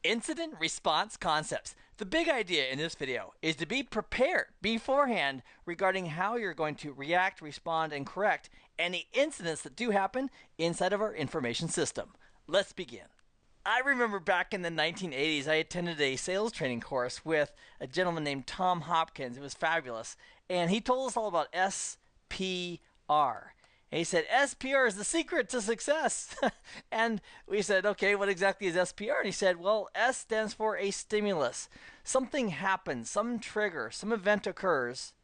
Incident response concepts. The big idea in this video is to be prepared beforehand regarding how you're going to react, respond, and correct any incidents that do happen inside of our information system. Let's begin. I remember back in the 1980s, I attended a sales training course with a gentleman named Tom Hopkins. It was fabulous. And he told us all about SPR. And he said, SPR is the secret to success. And we said, okay, what exactly is SPR? And he said, well, S stands for a stimulus. Something happens, some trigger, some event occurs.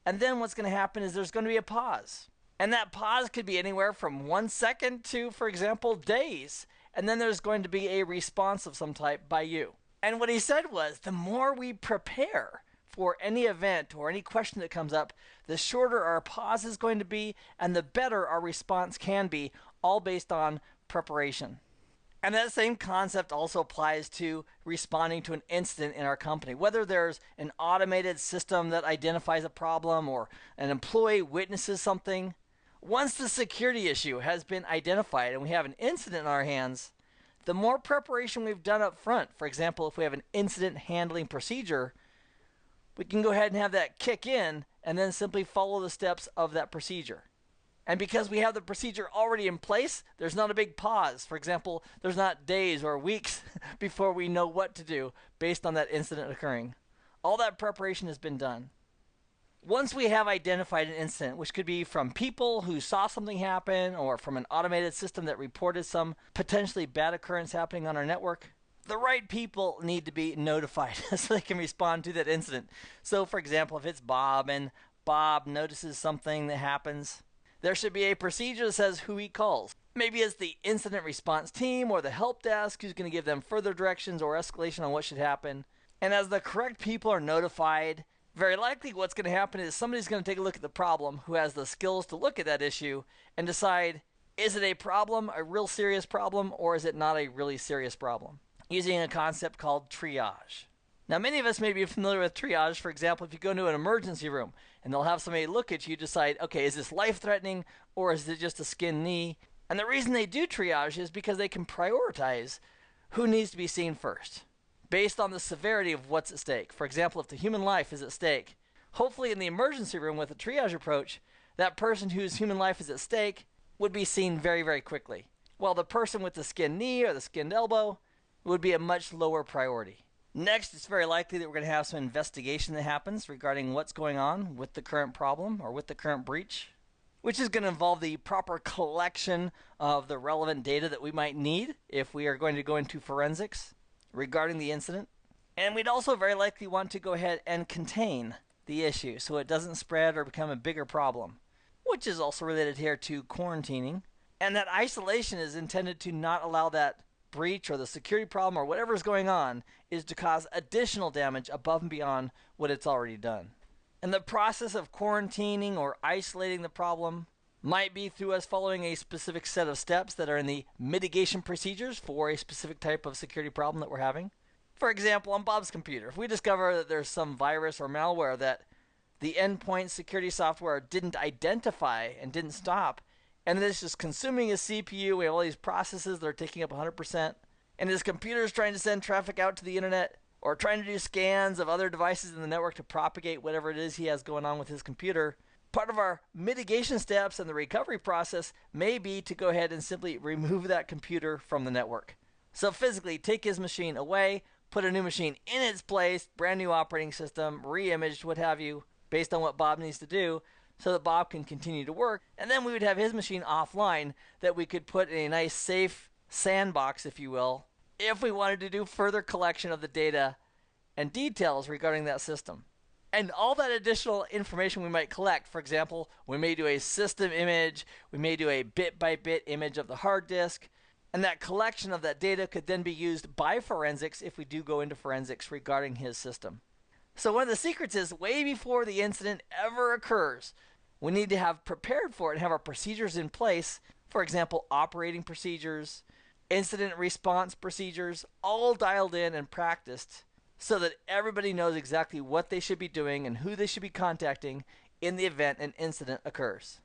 And then what's going to happen is there's going to be a pause. And that pause could be anywhere from 1 second to, for example, days. And then there's going to be a response of some type by you. And what he said was, the more we prepare for any event or any question that comes up, the shorter our pause is going to be and the better our response can be, all based on preparation. And that same concept also applies to responding to an incident in our company. Whether there's an automated system that identifies a problem or an employee witnesses something, once the security issue has been identified and we have an incident in our hands, the more preparation we've done up front, for example, if we have an incident handling procedure, we can go ahead and have that kick in and then simply follow the steps of that procedure. And because we have the procedure already in place, there's not a big pause. For example, there's not days or weeks before we know what to do based on that incident occurring. All that preparation has been done. Once we have identified an incident, which could be from people who saw something happen or from an automated system that reported some potentially bad occurrence happening on our network, the right people need to be notified so they can respond to that incident. So, for example, if it's Bob and Bob notices something that happens, there should be a procedure that says who he calls. Maybe it's the incident response team or the help desk who's going to give them further directions or escalation on what should happen. And as the correct people are notified, very likely what's going to happen is somebody's going to take a look at the problem who has the skills to look at that issue and decide, is it a problem, a real serious problem, or is it not a really serious problem? Using a concept called triage. Now, many of us may be familiar with triage. For example, if you go into an emergency room and they'll have somebody look at you, decide, okay, is this life-threatening or is it just a skinned knee? And the reason they do triage is because they can prioritize who needs to be seen first, based on the severity of what's at stake. For example, if the human life is at stake, hopefully in the emergency room with a triage approach, that person whose human life is at stake would be seen very, very quickly, while the person with the skinned knee or the skinned elbow would be a much lower priority. Next, it's very likely that we're going to have some investigation that happens regarding what's going on with the current problem or with the current breach, which is going to involve the proper collection of the relevant data that we might need if we are going to go into forensics regarding the incident. And we'd also very likely want to go ahead and contain the issue so it doesn't spread or become a bigger problem, which is also related here to quarantining. And that isolation is intended to not allow that breach or the security problem or whatever is going on is to cause additional damage above and beyond what it's already done. And the process of quarantining or isolating the problem might be through us following a specific set of steps that are in the mitigation procedures for a specific type of security problem that we're having. For example, on Bob's computer, if we discover that there's some virus or malware that the endpoint security software didn't identify and didn't stop, and it's just consuming his CPU. We have all these processes that are taking up 100%. And his computer is trying to send traffic out to the internet or trying to do scans of other devices in the network to propagate whatever it is he has going on with his computer. Part of our mitigation steps and the recovery process may be to go ahead and simply remove that computer from the network. So physically take his machine away, put a new machine in its place, brand new operating system, re-imaged, what have you, based on what Bob needs to do, so that Bob can continue to work. And then we would have his machine offline that we could put in a nice safe sandbox, if you will, if we wanted to do further collection of the data and details regarding that system. And all that additional information we might collect, for example, we may do a system image, we may do a bit-by-bit image of the hard disk, and that collection of that data could then be used by forensics if we do go into forensics regarding his system. So one of the secrets is way before the incident ever occurs, we need to have prepared for it and have our procedures in place. For example, operating procedures, incident response procedures, all dialed in and practiced so that everybody knows exactly what they should be doing and who they should be contacting in the event an incident occurs.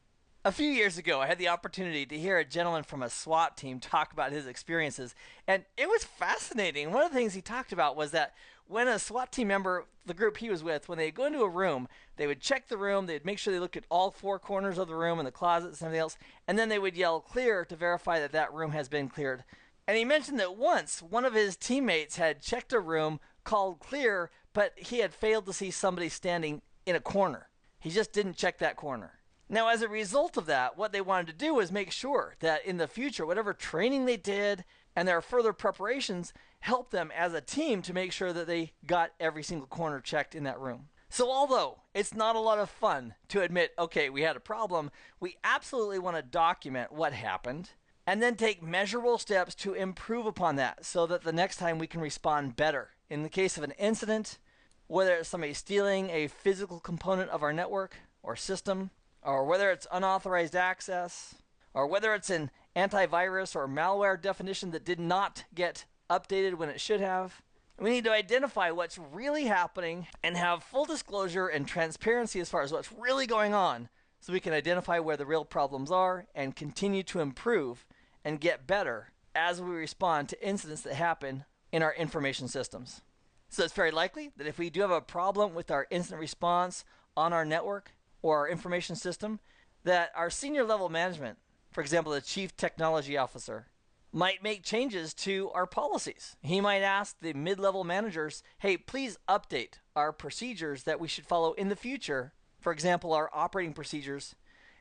A few years ago, I had the opportunity to hear a gentleman from a SWAT team talk about his experiences, and it was fascinating. One of the things he talked about was that when a SWAT team member, the group he was with, when they go into a room, they would check the room, they'd make sure they looked at all four corners of the room and the closets and everything else, and then they would yell clear to verify that that room has been cleared. And he mentioned that once one of his teammates had checked a room, called clear, but he had failed to see somebody standing in a corner. He just didn't check that corner. Now, as a result of that, what they wanted to do was make sure that in the future, whatever training they did and their further preparations helped them as a team to make sure that they got every single corner checked in that room. So although it's not a lot of fun to admit, okay, we had a problem, we absolutely want to document what happened and then take measurable steps to improve upon that so that the next time we can respond better. In the case of an incident, whether it's somebody stealing a physical component of our network or system, or whether it's unauthorized access, or whether it's an antivirus or malware definition that did not get updated when it should have. We need to identify what's really happening and have full disclosure and transparency as far as what's really going on so we can identify where the real problems are and continue to improve and get better as we respond to incidents that happen in our information systems. So it's very likely that if we do have a problem with our incident response on our network, or our information system, that our senior level management, for example, the chief technology officer, might make changes to our policies. He might ask the mid-level managers, hey, please update our procedures that we should follow in the future, for example, our operating procedures,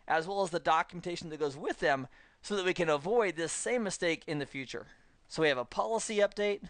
as well as the documentation that goes with them, so that we can avoid this same mistake in the future. So we have a policy update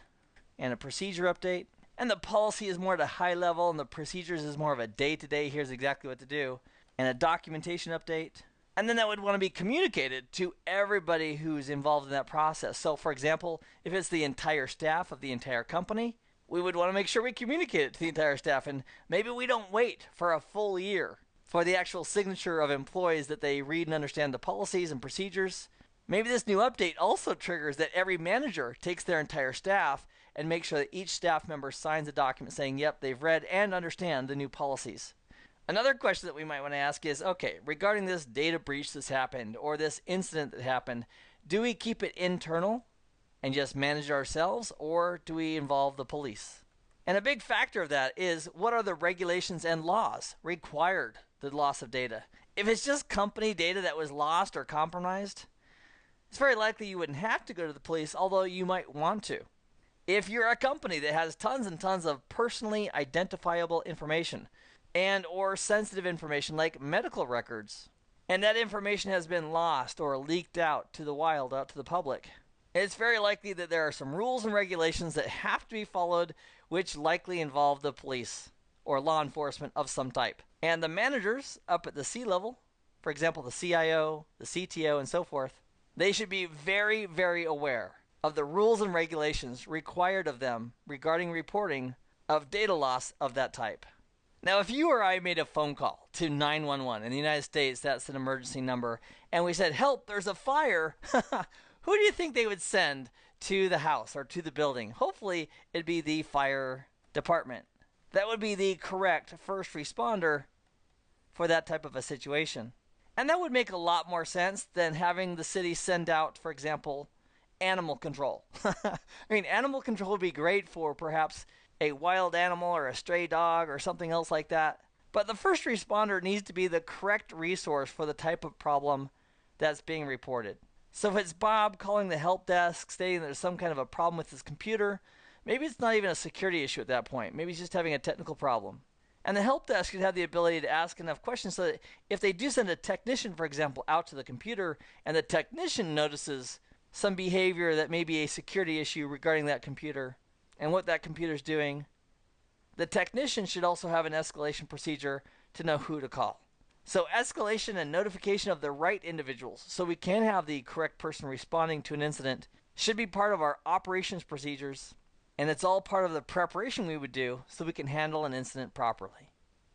and a procedure update. And the policy is more at a high level, and the procedures is more of a day-to-day, here's exactly what to do, and a documentation update. And then that would want to be communicated to everybody who's involved in that process. So, for example, if it's the entire staff of the entire company, we would want to make sure we communicate it to the entire staff, and maybe we don't wait for a full year for the actual signature of employees that they read and understand the policies and procedures. Maybe this new update also triggers that every manager takes their entire staff and make sure that each staff member signs a document saying, yep, they've read and understand the new policies. Another question that we might want to ask is, okay, regarding this data breach that's happened or this incident that happened, do we keep it internal and just manage it ourselves, or do we involve the police? And a big factor of that is, what are the regulations and laws required the loss of data? If it's just company data that was lost or compromised, it's very likely you wouldn't have to go to the police, although you might want to. If you're a company that has tons and tons of personally identifiable information and or sensitive information like medical records, and that information has been lost or leaked out to the wild, out to the public, it's very likely that there are some rules and regulations that have to be followed, which likely involve the police or law enforcement of some type. And the managers up at the C-level, for example, the CIO, the CTO, and so forth, they should be very, very aware of the rules and regulations required of them regarding reporting of data loss of that type. Now, if you or I made a phone call to 911 in the United States, that's an emergency number, and we said, help, there's a fire, who do you think they would send to the house or to the building? Hopefully, it'd be the fire department. That would be the correct first responder for that type of a situation. And that would make a lot more sense than having the city send out, for example, animal control. I mean, animal control would be great for perhaps a wild animal or a stray dog or something else like that. But the first responder needs to be the correct resource for the type of problem that's being reported. So if it's Bob calling the help desk stating there's some kind of a problem with his computer, maybe it's not even a security issue at that point. Maybe he's just having a technical problem. And the help desk should have the ability to ask enough questions so that if they do send a technician, for example, out to the computer, and the technician notices some behavior that may be a security issue regarding that computer and what that computer is doing, the technician should also have an escalation procedure to know who to call. So escalation and notification of the right individuals so we can have the correct person responding to an incident should be part of our operations procedures, and it's all part of the preparation we would do so we can handle an incident properly.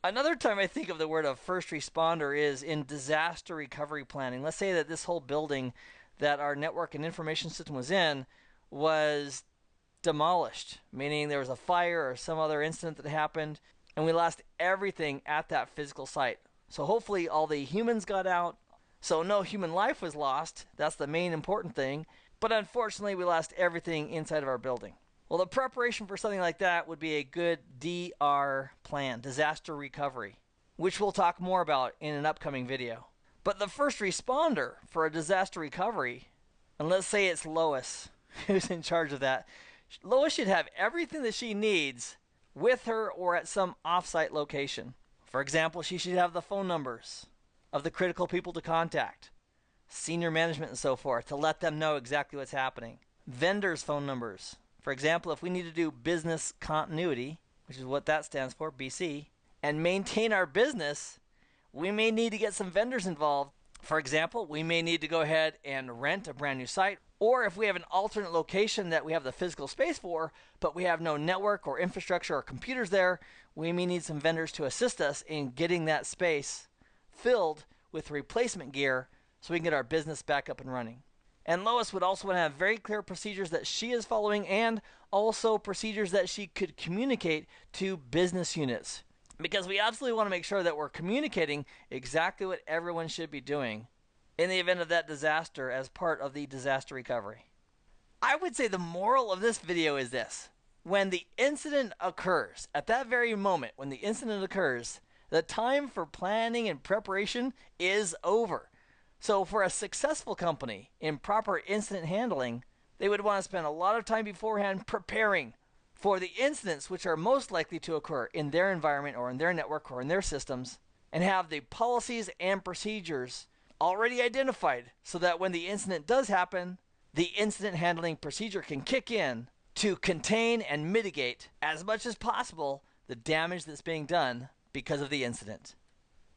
Another time I think of the word of first responder is in disaster recovery planning. Let's say that this whole building that our network and information system was in was demolished, meaning there was a fire or some other incident that happened, and we lost everything at that physical site. So hopefully all the humans got out, So no human life was lost. That's the main important thing. But unfortunately, we lost everything inside of our building. Well, the preparation for something like that would be a good DR plan, disaster recovery, which we'll talk more about in an upcoming video. But the first responder for a disaster recovery, and let's say it's Lois who's in charge of that, Lois should have everything that she needs with her or at some offsite location. For example, she should have the phone numbers of the critical people to contact, senior management and so forth, to let them know exactly what's happening. Vendors' phone numbers. For example, if we need to do business continuity, which is what that stands for, BC, and maintain our business, we may need to get some vendors involved. For example, we may need to go ahead and rent a brand new site, or if we have an alternate location that we have the physical space for, but we have no network or infrastructure or computers there, we may need some vendors to assist us in getting that space filled with replacement gear so we can get our business back up and running. And Lois would also want to have very clear procedures that she is following and also procedures that she could communicate to business units. Because we absolutely want to make sure that we're communicating exactly what everyone should be doing in the event of that disaster as part of the disaster recovery. I would say the moral of this video is this. When the incident occurs, at that very moment when the incident occurs, the time for planning and preparation is over. So for a successful company in proper incident handling, they would want to spend a lot of time beforehand preparing for the incidents which are most likely to occur in their environment or in their network or in their systems, and have the policies and procedures already identified so that when the incident does happen, the incident handling procedure can kick in to contain and mitigate as much as possible the damage that's being done because of the incident.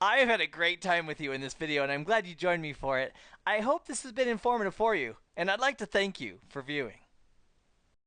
I've had a great time with you in this video, and I'm glad you joined me for it. I hope this has been informative for you, and I'd like to thank you for viewing.